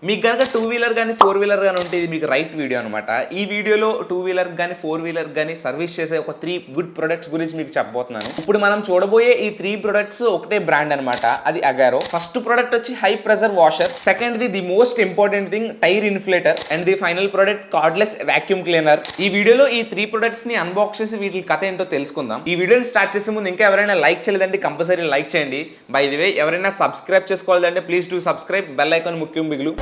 మీకు గనక two wheeler గానీ, ఫోర్ వీలర్ గానీ ఉంటే ఇది మీకు రైట్ వీడియో అనమాట. ఈ వీడియోలో టూ వీలర్ గానీ, ఫోర్ వీలర్ గానీ సర్వీస్ చేసే ఒక 3 గుడ్ ప్రొడక్ట్స్ గురించి మీకు చెప్పబోతున్నాను. ఇప్పుడు మనం చూడబోయే ఈ 3 ప్రొడక్ట్స్ ఒకటే బ్రాండ్ అనమాట. అది అగారో. ఫస్ట్ ప్రొడక్ట్ వచ్చి high pressure washer. Second the most important thing tyre inflator. And the final product cordless vacuum cleaner. ఈ వీడియోలో ఈ 3 ప్రొడక్ట్స్ ని అన్బాక్స్ చేసి వీటి కథ ఏంటో తెలుసుకుందాం. ఈ వీడియోని స్టార్ట్ చేసే ముందు ఇంకా ఎవరైనా లైక్ చేయలేదంటే కంపల్సరీ లైక్ చేయండి. బై ది వే ఎవరైనా సబ్స్క్రైబ్ చేసుకోవాలంటే please do subscribe. Bell icon ముఖ్యం బిగులు.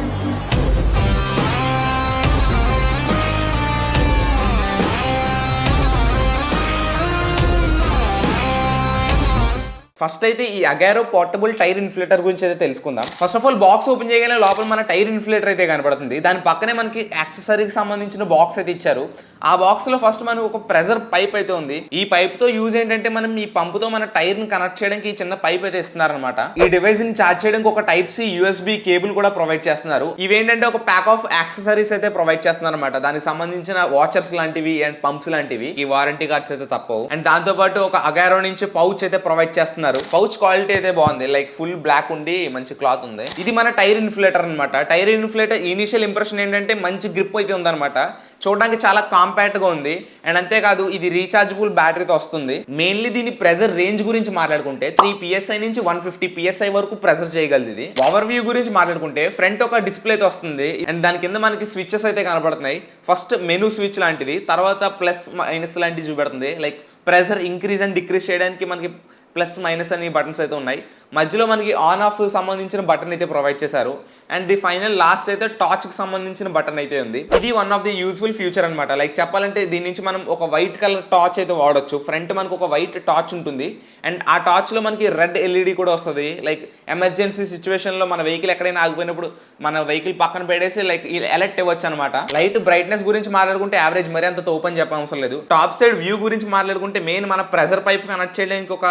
ఫస్ట్ అయితే ఈ అగారో పోర్టబుల్ టైర్ ఇన్ఫ్లేటర్ గురించి అయితే తెలుసుకుందాం. First of all box open చేయగానే లోపల మన టైర్ ఇన్ఫ్లేటర్ అయితే కనపడుతుంది. దాని పక్కనే మనకి యాక్సెసరీకి సంబంధించిన బాక్స్ అయితే ఇచ్చారు. ఆ బాక్స్ లో ఫస్ట్ మనకు ఒక ప్రెజర్ పైప్ అయితే ఉంది. ఈ పైప్ తో యూజ్ ఏంటంటే మనం ఈ పంపుతో మన టైర్ ని కనెక్ట్ చేయడానికి ఈ చిన్న పైప్ అయితే ఇస్తున్నారనమాట. ఈ డివైస్ ని ఛార్జ్ చేయడానికి ఒక టైప్ సి యూఎస్బి కేబుల్ కూడా ప్రొవైడ్ చేస్తున్నారు. ఇవేంటంటే ఒక ప్యాక్ ఆఫ్ యాక్సెసరీస్ అయితే ప్రొవైడ్ చేస్తున్నారు అనమాట. దానికి సంబంధించిన వాచర్స్ లాంటివి అండ్ పంప్స్ లాంటివి, ఈ వారంటీ కార్డ్స్ అయితే తప్పవు. అండ్ దాంతో పాటు ఒక అగారో నుంచి పౌచ్ అయితే ప్రొవైడ్ చేస్తున్నారు. పౌచ్ క్వాలిటీ అయితే బాగుంది, లైక్ ఫుల్ బ్లాక్ ఉండి మంచి క్లాత్ ఉంది. ఇది మన టైర్ ఇన్ఫ్లేటర్ అనమాట. టైర్ ఇన్ఫ్లేటర్ ఇనిషియల్ ఇంప్రెషన్ ఏంటంటే మంచి గ్రిప్ అయితే ఉందన్నమాట. చూడడానికి చాలా కాంపాక్ట్ గా ఉంది. అండ్ అంతేకాదు ఇది రీఛార్జబుల్ బ్యాటరీతో వస్తుంది. మెయిన్లీ దీని ప్రెజర్ రేంజ్ గురించి మాట్లాడుకుంటే 3 PSI నుంచి 150 PSI వరకు ప్రెజర్ చేయగలదు. ఇది ఓవర్ వ్యూ గురించి మాట్లాడుకుంటే ఫ్రంట్ ఒక డిస్ప్లే తో వస్తుంది. అండ్ దాని కింద మనకి స్విచెస్ అయితే కనబడుతున్నాయి. ఫస్ట్ మెనూ స్విచ్ లాంటిది, తర్వాత ప్లస్ మైనస్ లాంటివి చూపెడుతుంది. Like pressure increase and decrease చేయడానికి మనకి ప్లస్ మైనస్ అని బటన్స్ అయితే ఉన్నాయి. మధ్యలో మనకి ఆన్ ఆఫ్ సంబంధించిన బటన్ అయితే ప్రొవైడ్ చేశారు. అండ్ ది ఫైనల్ లాస్ట్ అయితే టార్చ్ కి సంబంధించిన బటన్ అయితే ఉంది. ఇది one of the useful future అనమాట. లైక్ చెప్పాలంటే దీని నుంచి మనం ఒక వైట్ కలర్ టార్చ్ అయితే వాడొచ్చు. ఫ్రంట్ మనకు ఒక వైట్ టార్చ్ ఉంటుంది. అండ్ ఆ టార్చ్ లో మనకి రెడ్ ఎల్ఈడి కూడా వస్తుంది. లైక్ ఎమర్జెన్సీ సిచ్యువేషన్ లో మన వెహికల్ ఎక్కడైనా ఆగిపోయినప్పుడు మన వెహికల్ పక్కన పెట్టేసి లైక్ అలర్ట్ ఇవ్వచ్చు అనమాట. లైట్ బ్రైట్నెస్ గురించి మాట్లాడుకుంటే యావరేజ్ మరి అంత ఓపెన్ చెప్పవసరం లేదు. టాప్ సైడ్ వ్యూ గురించి మాట్లాడుకుంటే మెయిన్ మన ప్రెజర్ పైప్ కనెక్ట్ చేయడానికి ఒక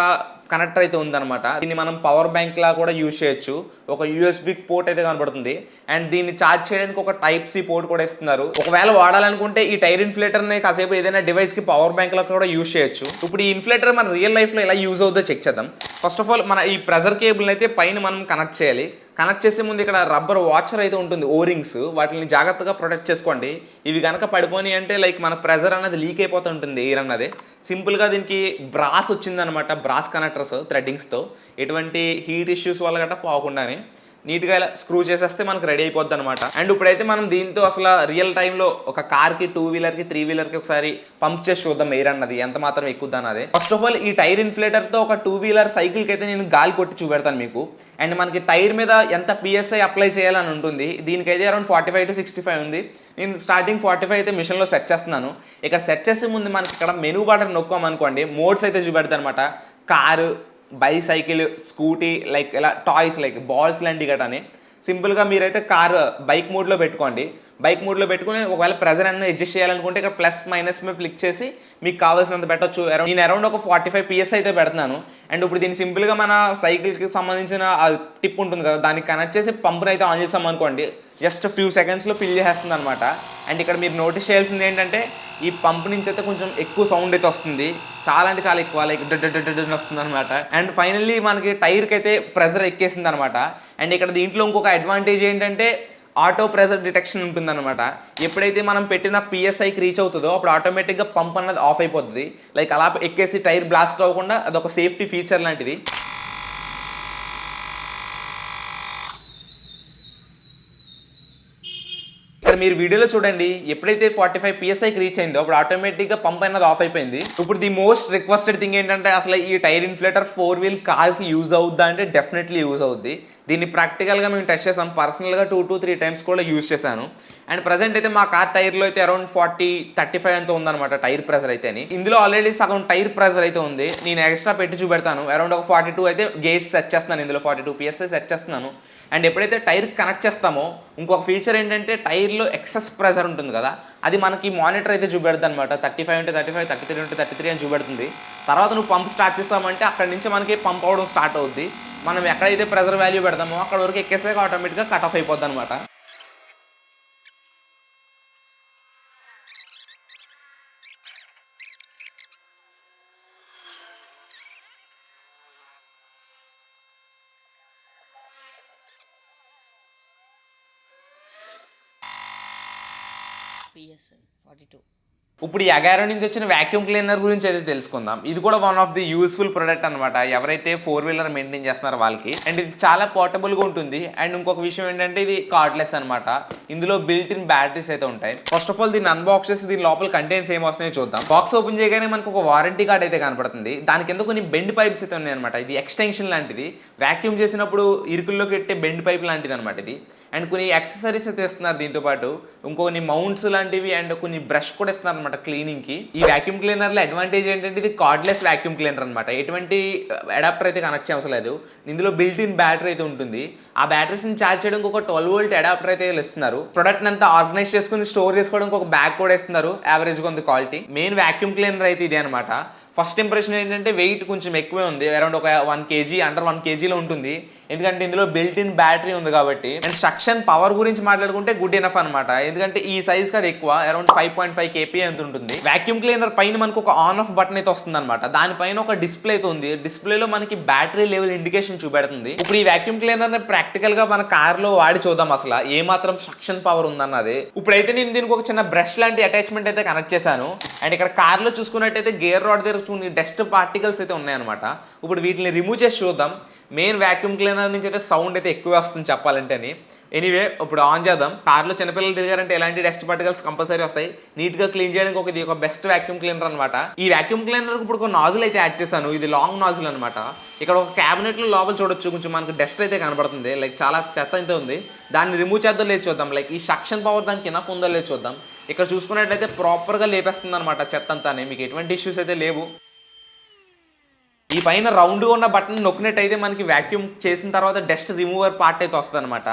కనెక్టర్ అయితే ఉందన్నమాట. దీన్ని మనం పవర్ బ్యాంక్ లా కూడా యూజ్ చేయొచ్చు. ఒక యూఎస్బి పోర్ట్ అయితే కనబడుతుంది. అండ్ దీన్ని ఛార్జ్ చేయడానికి ఒక టైప్ సి పోర్ట్ కూడా ఇస్తున్నారు. ఒకవేళ వాడాలనుకుంటే ఈ టైర్ ఇన్ఫ్లేటర్ ని కాసేపు ఏదైనా డివైస్ కి పవర్ బ్యాంక్ లా కూడా యూజ్ చేయొచ్చు. ఇప్పుడు ఈ ఇన్ఫ్లేటర్ మన రియల్ లైఫ్ లో ఎలా యూజ్ అవుతుందో చెక్ చేద్దాం. ఫస్ట్ ఆఫ్ ఆల్ మన ఈ ప్రెజర్ కేబుల్ అయితే పైన మనం కనెక్ట్ చేయాలి. కనెక్ట్ చేసే ముందు ఇక్కడ రబ్బర్ వాచర్ అయితే ఉంటుంది, ఓరింగ్స్. వాటిని జాగ్రత్తగా ప్రొటెక్ట్ చేసుకోండి. ఇవి కనుక పడిపోయి అంటే లైక్ మన ప్రెజర్ అనేది లీక్ అయిపోతుంటుంది, ఎయిర్ అన్నది. సింపుల్గా దీనికి బ్రాస్ వచ్చిందనమాట. బ్రాస్ కనెక్టర్స్ థ్రెడ్డింగ్స్తో ఎటువంటి హీట్ ఇష్యూస్ వల్ల గట్రా పోకుండానే నీట్గా ఇలా స్క్రూ చేసేస్తే మనకు రెడీ అయిపోద్ది అనమాట. అండ్ ఇప్పుడైతే మనం దీంతో అసలు రియల్ టైంలో ఒక కార్కి, టూ వీలర్కి, త్రీ వీలర్కి ఒకసారి పంప్ చేసి చూద్దాం ఎయిర్ అన్నది ఎంత మాత్రం ఎక్కుద్దాం అదే. ఫస్ట్ ఆఫ్ ఆల్ ఈ టైర్ ఇన్ఫ్లేటర్తో ఒక టూ వీలర్ సైకిల్కి అయితే నేను గాలి కొట్టి చూపెడతాను మీకు. అండ్ మనకి టైర్ మీద ఎంత PSI అప్లై చేయాలని ఉంటుంది. దీనికైతే అరౌండ్ 45 to 65 ఉంది. నేను స్టార్టింగ్ 45 అయితే మిషన్లో సెట్ చేస్తున్నాను. ఇక్కడ సెట్ చేసే ముందు మనకి ఇక్కడ మెనూ బటన్ నొక్కామనుకోండి, మోడ్స్ అయితే చూపెడతాను అనమాట. కారు, బైసైకిల్, స్కూటీ, లైక్ ఇలా టాయ్స్ లైక్ బాల్స్ లాంటివి గట్రాని. సింపుల్గా మీరైతే కార్ బైక్ మోడ్లో పెట్టుకోండి. బైక్ మోడ్లో పెట్టుకుని ఒకవేళ ప్రెజర్ అన్న అడ్జస్ట్ చేయాలనుకుంటే ఇక్కడ ప్లస్ మైనస్ మీద క్లిక్ చేసి మీకు కావాల్సినంత పెట్టొచ్చు. నేను అరౌండ్ ఒక 45 PSI అయితే పెడుతున్నాను. అండ్ ఇప్పుడు దీన్ని సింపుల్గా మన సైకిల్కి సంబంధించిన టిప్ ఉంటుంది కదా, దానికి కనెక్ట్ చేసి పంపుని అయితే ఆన్ చేస్తాం అనుకోండి, జస్ట్ ఫ్యూ సెకండ్స్లో ఫిల్ చేసేస్తుంది అనమాట. అండ్ ఇక్కడ మీరు నోటీస్ చేయాల్సింది ఏంటంటే ఈ పంప్ నుంచి అయితే కొంచెం ఎక్కువ సౌండ్ అయితే వస్తుంది. చాలా అంటే చాలా ఎక్కువ, లైక్ వస్తుంది అనమాట. అండ్ ఫైనల్లీ మనకి టైర్కి అయితే ప్రెజర్ ఎక్కేసింది అనమాట. అండ్ ఇక్కడ దీంట్లో ఇంకొక అడ్వాంటేజ్ ఏంటంటే ఆటో ప్రెజర్ డిటెక్షన్ ఉంటుందన్నమాట. ఎప్పుడైతే మనం పెట్టిన PSIకి రీచ్ అవుతుందో అప్పుడు ఆటోమేటిక్గా పంప్ అన్నది ఆఫ్ అయిపోతుంది. లైక్ అలా ఎక్కేసి టైర్ బ్లాస్ట్ అవ్వకుండా అదొక సేఫ్టీ ఫీచర్ లాంటిది. ఇక్కడ మీరు వీడియోలో చూడండి, ఎప్పుడైతే 45 PSIకి రీచ్ అయిందో అప్పుడు ఆటోమేటిక్గా పంప్ అనేది ఆఫ్ అయిపోయింది. ఇప్పుడు ది మోస్ట్ రిక్వెస్టెడ్ థింగ్ ఏంటంటే అసలు ఈ టైర్ ఇన్ఫ్లేటర్ 4 వీల్ కార్కి యూజ్ అవుద్దా అంటే డెఫినెట్లీ యూజ్ అవుద్ది. దీన్ని ప్రాక్టికల్గా మేము టెస్ట్ చేసాం. పర్సనల్గా 2 to 3 టైమ్స్ కూడా యూజ్ చేశాను. అండ్ ప్రజెంట్ అయితే మా కార్ టైర్లో అయితే అరౌండ్ 40-35 అంతా ఉందన్నమాట టైర్ ప్రెజర్ అయితే. ఇందులో ఆల్రెడీ సగం టైర్ ప్రెజర్ అయితే ఉంది. నేను ఎక్స్ట్రా పెట్టి చూపెడతాను. అరౌండ్ ఒక 42 అయితే గేజ్ సెట్ చేస్తున్నాను. ఇందులో 42 PSI సెట్ చేస్తున్నాను. అండ్ ఎప్పుడైతే టైర్ కనెక్ట్ చేస్తామో ఇంకొక ఫీచర్ ఏంటంటే టైర్లో ఎక్సెస్ ప్రెజర్ ఉంటుంది కదా, అది మనకి మానిటర్ అయితే చూపెడుతుంది అనమాట. 35 ఉంటే 35, 33 ఉంటే 33 అని చూపెడుతుంది. తర్వాత నువ్వు పంప్ స్టార్ట్ చేస్తామంటే అక్కడి నుంచి మనకి పంప్ అవ్వడం స్టార్ట్ అవుద్ది. మనం ఎక్కడైతే ప్రెజర్ వాల్యూ పెడతామో అక్కడ వరకు ఎక్కేసాక ఆటోమేటిక్గా కట్ ఆఫ్ అయిపోద్ది అనమాట. పిఎస్ఐ 42. ఇప్పుడు ఈ అగారో నుంచి వచ్చిన వాక్యూమ్ క్లీనర్ గురించి అయితే తెలుసుకుందాం. ఇది కూడా one of the useful product అనమాట, ఎవరైతే 4 వీలర్ మెయింటైన్ చేస్తున్నారో వాళ్ళకి. అండ్ ఇది చాలా పోర్టబుల్గా ఉంటుంది. అండ్ ఇంకొక విషయం ఏంటంటే ఇది కార్డ్లెస్ అనమాట. ఇందులో బిల్ట్ ఇన్ బ్యాటరీస్ అయితే ఉంటాయి. ఫస్ట్ ఆఫ్ ఆల్ దీన్ని అన్బాక్స్ చేసి దీని లోపల కంటెంట్స్ ఏం వస్తున్నాయో చూద్దాం. బాక్స్ ఓపెన్ చేయగానే మనకు ఒక వారంటీ కార్డ్ అయితే కనపడుతుంది. దాని కింద కొన్ని బెండ్ పైప్స్ అయితే ఉన్నాయి అనమాట. ఇది ఎక్స్టెన్షన్ లాంటిది, వాక్యూమ్ చేసినప్పుడు ఇరుకుల్లోకి పెట్టే బెండ్ పైప్ లాంటిది అనమాట ఇది. అండ్ కొన్ని యాక్సెసరీస్ అయితే ఇస్తున్నారు దీంతో పాటు, ఇంకొన్ని మౌంట్స్ లాంటివి అండ్ కొన్ని బ్రష్ కూడా ఇస్తున్నారు అనమాట క్లీనింగ్కి. ఈ వాక్యూమ్ క్లీనర్లో అడ్వాంటేజ్ ఏంటంటే ఇది కార్డ్లెస్ వాక్యూమ్ క్లీనర్ అనమాట. ఎటువంటి అడాప్టర్ అయితే కనెక్ట్ చేయవసరం లేదు. ఇందులో బిల్ట్ ఇన్ బ్యాటరీ అయితే ఉంటుంది. ఆ బ్యాటరీస్ని ఛార్జ్ చేయడానికి ఒక 12 వోల్ట్ అడాప్టర్ అయితే ఇస్తున్నారు. ప్రొడక్ట్ అంతా ఆర్గనైజ్ చేసుకుని స్టోర్ చేసుకోవడానికి ఒక బ్యాగ్ కూడా ఇస్తున్నారు. యావరేజ్గా ఉంది క్వాలిటీ. మెయిన్ వాక్యూమ్ క్లీనర్ అయితే ఇదే అనమాట. ఫస్ట్ ఇంప్రెషన్ ఏంటంటే వెయిట్ కొంచెం ఎక్కువే ఉంది, అరౌండ్ ఒక 1 kg, అండర్ 1 kgలో ఉంటుంది. ఎందుకంటే ఇందులో బిల్ట్ ఇన్ బ్యాటరీ ఉంది కాబట్టి. అండ్ సక్షన్ పవర్ గురించి మాట్లాడుకుంటే గుడ్ ఎనఫ్ అనమాట, ఎందుకంటే ఈ సైజ్కి అది ఎక్కువ, అరౌండ్ 5.5 kPa ఎంత ఉంటుంది. వాక్యూమ్ క్లీనర్ పైన మనకు ఒక ఆన్ ఆఫ్ బటన్ అయితే వస్తుంది అనమాట. దానిపైన ఒక డిస్ప్లే అయితే ఉంది. డిస్ప్లేలో మనకి బ్యాటరీ లెవెల్ ఇండికేషన్ చూపెడుతుంది. ఇప్పుడు ఈ వాక్యూమ్ క్లీనర్ ని ప్రాక్టికల్ గా మన కార్ లో వాడి చూద్దాం అసలు ఏ మాత్రం సక్షన్ పవర్ ఉందన్నది. ఇప్పుడైతే నేను దీనికి ఒక చిన్న బ్రష్ లాంటి అటాచ్మెంట్ అయితే కనెక్ట్ చేశాను. అండ్ ఇక్కడ కార్ లో చూసుకున్నట్టయితే గేర్ రాడ్ దగ్గర డస్ట్ పార్టికల్స్ అయితే ఉన్నాయన్నమాట. ఇప్పుడు వీటిని రిమూవ్ చేసి చూద్దాం. మెయిన్ వాక్యూమ్ క్లీనర్ నుంచి అయితే సౌండ్ అయితే ఎక్కువ వస్తుంది చెప్పాలంటే అని. ఎనీవే ఇప్పుడు ఆన్ చేద్దాం. కార్లో చిన్నపిల్లలు తిరిగారంటే ఎలాంటి డస్ట్ పార్టికల్స్ కంపల్సరీ వస్తాయి. నీట్గా క్లీన్ చేయడానికి ఇది ఒక బెస్ట్ వాక్యూమ్ క్లీనర్ అనమాట. ఈ వాక్యూమ్ క్లీనర్ ఇప్పుడు ఒక నాజిల్ అయితే యాడ్ చేశాను. ఇది లాంగ్ నాజిల్ అనమాట. ఇక్కడ ఒక క్యాబినెట్లో లోపల చూడొచ్చు, కొంచెం మనకు డస్ట్ అయితే కనబడుతుంది. లైక్ చాలా చెత్త అయితే ఉంది. దాన్ని రిమూవ్ చేద్దాం లేదు చూద్దాం. లైక్ ఈ సక్షన్ పవర్ దానికి ఎనఫ్ ఉందో లేదు చూద్దాం. ఇక్కడ చూసుకున్నట్లయితే ప్రాపర్గా లేపేస్తుంది అనమాట చెత్త అంతానే. మీకు ఎటువంటి ఇష్యూస్ అయితే లేవు. ఈ పైన రౌండ్గా ఉన్న బటన్ నొక్కినట్టయితే మనకి వాక్యూమ్ చేసిన తర్వాత డస్ట్ రిమూవర్ పార్ట్ అయితే వస్తుంది అనమాట.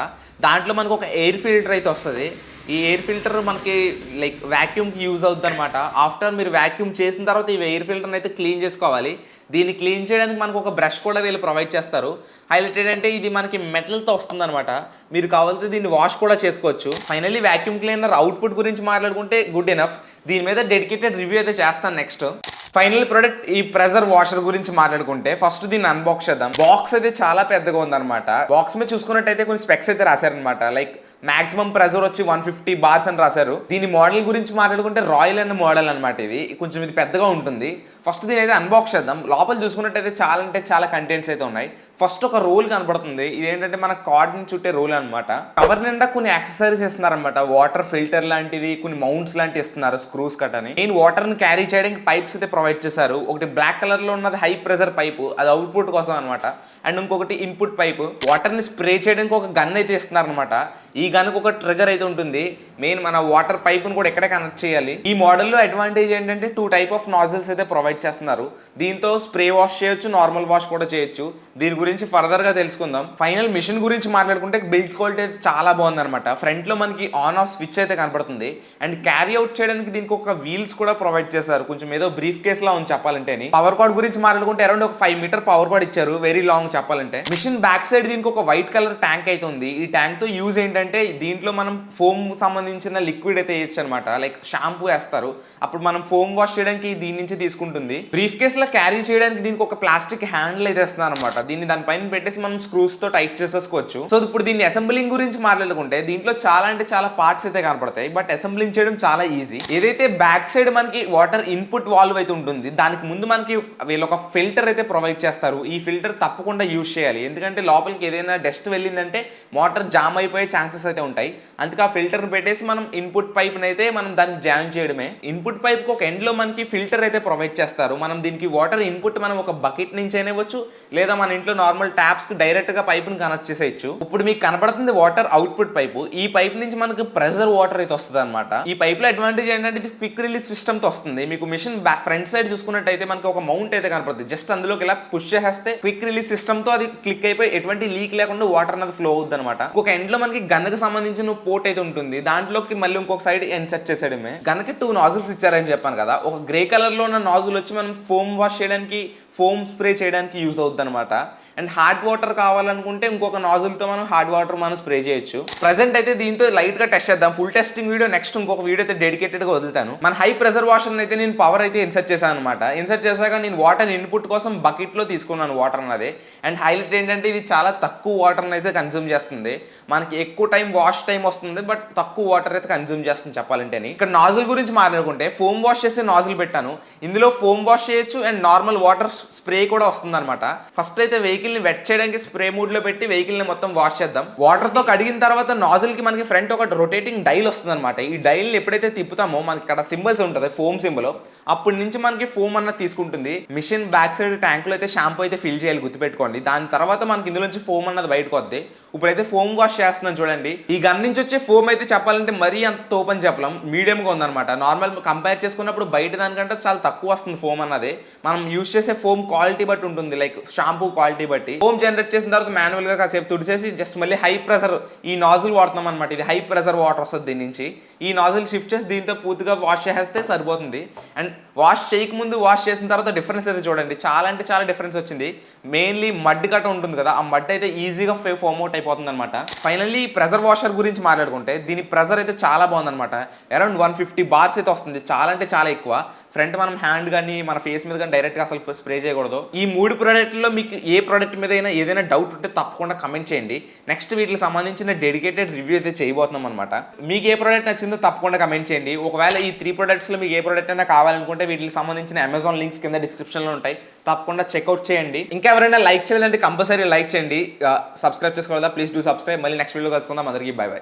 దాంట్లో మనకు ఒక ఎయిర్ ఫిల్టర్ అయితే వస్తుంది. ఈ ఎయిర్ ఫిల్టర్ మనకి లైక్ వాక్యూమ్కి యూజ్ అవుతుంది అనమాట. ఆఫ్టర్ మీరు వాక్యూమ్ చేసిన తర్వాత ఈ ఎయిర్ ఫిల్టర్ని అయితే క్లీన్ చేసుకోవాలి. దీన్ని క్లీన్ చేయడానికి మనకు ఒక బ్రష్ కూడా వీళ్ళు ప్రొవైడ్ చేస్తారు. హైలైట్ ఏంటంటే ఇది మనకి మెటల్తో వస్తుంది అనమాట. మీరు కావాలంటే దీన్ని వాష్ కూడా చేసుకోవచ్చు. ఫైనల్లీ వాక్యూమ్ క్లీనర్ అవుట్పుట్ గురించి మాట్లాడుకుంటే గుడ్ ఎనఫ్. దీని మీద డెడికేటెడ్ రివ్యూ అయితే చేస్తాను నెక్స్ట్. ఫైనల్ ప్రోడక్ట్ ఈ ప్రెజర్ వాషర్ గురించి మాట్లాడుకుంటే ఫస్ట్ దీన్ని అన్బాక్స్ చేద్దాం. బాక్స్ అయితే చాలా పెద్దగా ఉందన్నమాట. బాక్స్ మీద చూసుకున్నట్టయితే కొన్ని స్పెక్స్ అయితే రాశారనమాట. లైక్ మాక్సిమం ప్రెజర్ వచ్చి 150 bars అని రాశారు. దీని మోడల్ గురించి మాట్లాడుకుంటే రాయల్ అనే మోడల్ అనమాట. ఇది పెద్దగా ఉంటుంది. ఫస్ట్ దీని అయితే అన్బాక్స్ చేద్దాం. లోపల చూసుకున్నట్టయితే చాలా అంటే చాలా కంటెంట్స్ అయితే ఉన్నాయి. ఫస్ట్ ఒక రోల్ కనబడుతుంది. ఇదేంటంటే మన కార్డ్ని చుట్టే రోల్ అనమాట. కవర్ నిండా కొన్ని యాక్సెసరీస్ ఇస్తున్నారు అనమాట. వాటర్ ఫిల్టర్ లాంటిది, కొన్ని మౌంట్స్ లాంటివి ఇస్తున్నారు, స్క్రూస్ కట్ అని. మెయిన్ వాటర్ని క్యారీ చేయడానికి పైప్స్ అయితే ప్రొవైడ్ చేశారు. ఒకటి బ్లాక్ కలర్లో ఉన్నది హై ప్రెజర్ పైపు, అది అవుట్పుట్ కోసం అనమాట. అండ్ ఇంకొకటి ఇన్పుట్ పైపు, వాటర్ని స్ప్రే చేయడానికి ఒక గన్ అయితే ఇస్తున్నారు అనమాట. ఈ గన్కి ఒక ట్రిగర్ అయితే ఉంటుంది. మెయిన్ మన వాటర్ పైప్ను కూడా ఎక్కడే కనెక్ట్ చేయాలి. ఈ మోడల్లో అడ్వాంటేజ్ ఏంటంటే 2 type ఆఫ్ నాజిల్స్ అయితే ప్రొవైడ్ చేస్తున్నారు. దీంతో స్ప్రే వాష్ చేయొచ్చు, నార్మల్ వాష్ కూడా చేయొచ్చు. దీని గురించి ఫర్దర్ గా తెలుసుకుందాం. ఫైనల్ మిషన్ గురించి మాట్లాడుకుంటే బిల్డ్ క్వాలిటీ అయితే చాలా బాగుంది అనమాట. ఫ్రంట్ లో మనకి ఆన్ ఆఫ్ స్విచ్ అయితే కనపడుతుంది. అండ్ క్యారీ అవుట్ చేయడానికి దీనికి ఒక వీల్స్ కూడా ప్రొవైడ్ చేశారు. కొంచెం ఏదో బ్రీఫ్ కేస్ లా ఉంది చెప్పాలంటే. పవర్ కార్డ్ గురించి మాట్లాడుకుంటే అరౌండ్ ఒక 5 meter పవర్ కార్డ్ ఇచ్చారు, వెరీ లాంగ్ చెప్పాలంటే. మిషన్ బ్యాక్ సైడ్ దీనికి ఒక వైట్ కలర్ ట్యాంక్ అయితే ఉంది. ఈ ట్యాంక్ తో యూజ్ ఏంటంటే దీంట్లో మనం ఫోమ్ సంబంధించిన లిక్విడ్ అయితే వేయచ్చు అనమాట. లైక్ షాంపూ వేస్తారు, అప్పుడు మనం ఫోమ్ వాష్ చేయడానికి దీని నుంచి తీసుకుంటుంది. బ్రీఫ్ కేస్ లో క్యారీ చేయడానికి దీనికి ఒక ప్లాస్టిక్ హ్యాండిల్ అయితే ఇస్తున్నారు అనమాట. దీన్ని దానిపైన పెట్టేసి మనం స్క్రూస్ తో టైట్ చేసేసుకోవచ్చు. సో ఇప్పుడు దీన్ని అసెంబ్లింగ్ గురించి మాట్లాడుకుంటే దీంట్లో చాలా అంటే చాలా పార్ట్స్ అయితే కనపడతాయి. బట్ అసెంబ్లింగ్ చేయడం చాలా ఈజీ. ఏదైతే బ్యాక్ సైడ్ మనకి వాటర్ ఇన్పుట్ వాల్వ్ అయితే ఉంటుంది, దానికి ముందు మనకి వీళ్ళు ఒక ఫిల్టర్ అయితే ప్రొవైడ్ చేస్తారు. ఈ ఫిల్టర్ తప్పకుండా యూజ్ చేయాలి, ఎందుకంటే లోపలికి ఏదైనా డస్ట్ వెళ్ళిందంటే మోటార్ జామ్ అయిపోయే ఛాన్సెస్ అయితే ఉంటాయి. అందుకే ఆ ఫిల్టర్ పెట్టేసి మనం ఇన్పుట్ పైప్ అయితే మనం దానికి జామ్ చేయడమే. ఇన్పుట్ పైప్ ఒక ఎండ్ లో మనకి ఫిల్టర్ అయితే ప్రొవైడ్ చేస్తారు. మనం దీనికి వాటర్ ఇన్పుట్ మనం ఒక బకెట్ నుంచి అయినా ఇవ్వచ్చు, లేదా మన ఇంట్లో నార్మల్ ట్యాప్స్ కి డైరెక్ట్ గా పైప్ ని కనెక్ట్ చేసేయచ్చు. ఇప్పుడు మీకు కనబడుతుంది వాటర్ అవుట్పుట్ పైపు. ఈ పైప్ నుంచి మనకి ప్రెజర్ వాటర్ అయితే వస్తుంది అనమాట. ఈ పైప్ లో అడ్వాంటేజ్ ఏంటంటే ఇది క్విక్ రిలీజ్ సిస్టమ్ తో వస్తుంది. మీకు మిషన్ ఫ్రంట్ సైడ్ చూసుకున్నట్టయితే మనకి ఒక మౌంట్ అయితే కనపడుతుంది. జస్ట్ అందులోకి ఇలా పుష్ చేస్తే క్విక్ రిలీజ్ సిస్టమ్ తో అది క్లిక్ అయిపోయి ఎటువంటి లీక్ లేకుండా వాటర్ అనేది ఫ్లో అవుతుంది అనమాట. ఒక ఎండ్ లో మనకి గన్కి సంబంధించిన పోర్ట్ అయితే ఉంటుంది. దాంట్లోకి మళ్ళీ ఇంకొక సైడ్ ఇన్సర్ట్ చేసేయడమే. గన్కి 2 నాజిల్స్ ఇచ్చారని చెప్పాను కదా. ఒక గ్రే కలర్ లో ఉన్న నాజిల్ వచ్చి మనం ఫోమ్ వాష్ చేయడానికి ఫోమ్ స్ప్రే చేయడానికి యూజ్ అవుతుంది అనమాట. అండ్ హాట్ వాటర్ కావాలనుకుంటే ఇంకొక నాజిల్తో మనం హాట్ వాటర్ మనం స్ప్రే చేయొచ్చు. ప్రజెంట్ అయితే దీంతో లైట్గా టెస్ట్ చేద్దాం. ఫుల్ టెస్టింగ్ వీడియో నెక్స్ట్ ఇంకొక వీడియో అయితే డెడికేటెడ్గా వదులుతాను. మన హై ప్రెజర్ వాషర్ అయితే నేను పవర్ అయితే ఇన్సర్ట్ చేశాను అనమాట. ఇన్సర్ట్ చేశాక నేను వాటర్ ఇన్పుట్ కోసం బకెట్లో తీసుకున్నాను వాటర్ అన్నది. అండ్ హైలైట్ ఏంటంటే ఇది చాలా తక్కువ వాటర్ని అయితే కన్జ్యూమ్ చేస్తుంది. మనకి ఎక్కువ టైం వాష్ టైం వస్తుంది, బట్ తక్కువ వాటర్ అయితే కన్జ్యూమ్ చేస్తుంది చెప్పాలంటే. ఇక్కడ నాజిల్ గురించి మాట్లాడుకుంటే ఫోమ్ వాష్ చేసే నాజిల్ పెట్టాను. ఇందులో ఫోమ్ వాష్ చేయొచ్చు అండ్ నార్మల్ వాటర్ స్ప్రే కూడా వస్తుంది అనమాట. ఫస్ట్ అయితే వెహికల్ ని వెట్ చేయడానికి స్ప్రే మూడ్ లో పెట్టి వెహికల్ ని మొత్తం వాష్ చేద్దాం. వాటర్ తో కడిగిన తర్వాత నాజిల్ కి మనకి ఫ్రంట్ ఒక రొటేటింగ్ డైల్ వస్తుంది అనమాట. ఈ డైల్ ని ఎప్పుడైతే తిప్పుతామో మనకి ఇక్కడ సింబల్స్ ఉంటుంది ఫోమ్ సింబల్, అప్పటి నుంచి మనకి ఫోమ్ అన్నది తీసుకుంటుంది. మిషన్ బ్యాక్ సైడ్ ట్యాంక్ లో అయితే షాంపూ అయితే ఫిల్ చేయాలి, గుర్తుపెట్టుకోండి. దాని తర్వాత మనకి ఇందులో నుంచి ఫోమ్ అన్నది బయటకు వద్ది. ఇప్పుడైతే ఫోమ్ వాష్ చేస్తున్నాను చూడండి. ఈ గన్ నుంచి వచ్చే ఫోమ్ అయితే చెప్పాలంటే మరీ అంత తోపని చెప్పలేం, మీడియంగా ఉందన్నమాట. నార్మల్ కంపేర్ చేసుకున్నప్పుడు బయట దానికంటే చాలా తక్కువ వస్తుంది ఫోమ్ అన్నది. మనం యూజ్ చేసే ఫోమ్ క్వాలిటీ బట్టి ఉంటుంది, లైక్ షాంపూ క్వాలిటీ బట్టి. ఫోమ్ జనరేట్ చేసిన తర్వాత మాన్యువల్ గా కాసేపు తుడిచేసి జస్ట్ మళ్ళీ హై ప్రెషర్ ఈ నాజిల్ వాడుతున్నాం అనమాట. ఇది హై ప్రెషర్ వాటర్ వస్తుంది దీని నుంచి. ఈ నాజిల్ షిఫ్ట్ చేసి దీంతో పూర్తిగా వాష్ చేస్తే సరిపోతుంది. అండ్ వాష్ చేయకముందు వాష్ చేసిన తర్వాత డిఫరెన్స్ అయితే చూడండి, చాలా అంటే చాలా డిఫరెన్స్ వచ్చింది. మెయిన్లీ మడ్ కట్ట ఉంటుంది కదా, ఆ మడ్ అయితే ఈజీగా ఫోమ్ అవుట్ అయిపోతుంది అనమాట. ఫైనల్లీ ప్రెజర్ వాషర్ గురించి మాట్లాడుకుంటే దీని ప్రెజర్ అయితే చాలా బాగుందన్నమాట. అరౌండ్ 150 బార్స్ అయితే వస్తుంది, చాలా అంటే చాలా ఎక్కువ. ఫ్రంట్ మనం హ్యాండ్ కానీ మన ఫేస్ మీద కానీ డైరెక్ట్గా అసలు స్ప్రే చేయకూడదు. ఈ 3 ప్రోడక్ట్లో మీకు ఏ ప్రోడక్ట్ మీద ఏదైనా డౌట్ ఉంటే తప్పకుండా కమెంట్ చేయండి. నెక్స్ట్ వీటికి సంబంధించిన డెడికేటెడ్ రివ్యూ అయితే చేయబోతున్నాం అనమాట. మీకు ఏ ప్రోడక్ట్ నచ్చిందో తప్పకుండా కమెంట్ చేయండి. ఒకవేళ ఈ 3 ప్రోడక్ట్స్లో మీకు ఏ ప్రోడక్ట్ అయినా కావాలనుకుంటే వీటికి సంబంధించిన అమెజాన్ లింక్స్ కింద డిస్క్రిప్షన్లో ఉంటాయి, తప్పకుండా చెక్అవుట్ చేయండి. ఇంకా ఎవరైనా లైక్ చేయలేదంటే కంపల్సరీ లైక్ చేయండి. సబ్స్క్రైబ్ చేసుకోవాలా, ప్లీజ్ డూ సబ్స్క్రైబ్. మళ్ళీ నెక్స్ట్ వీడియో కలుసుకుందాం. అందరికీ బై బై.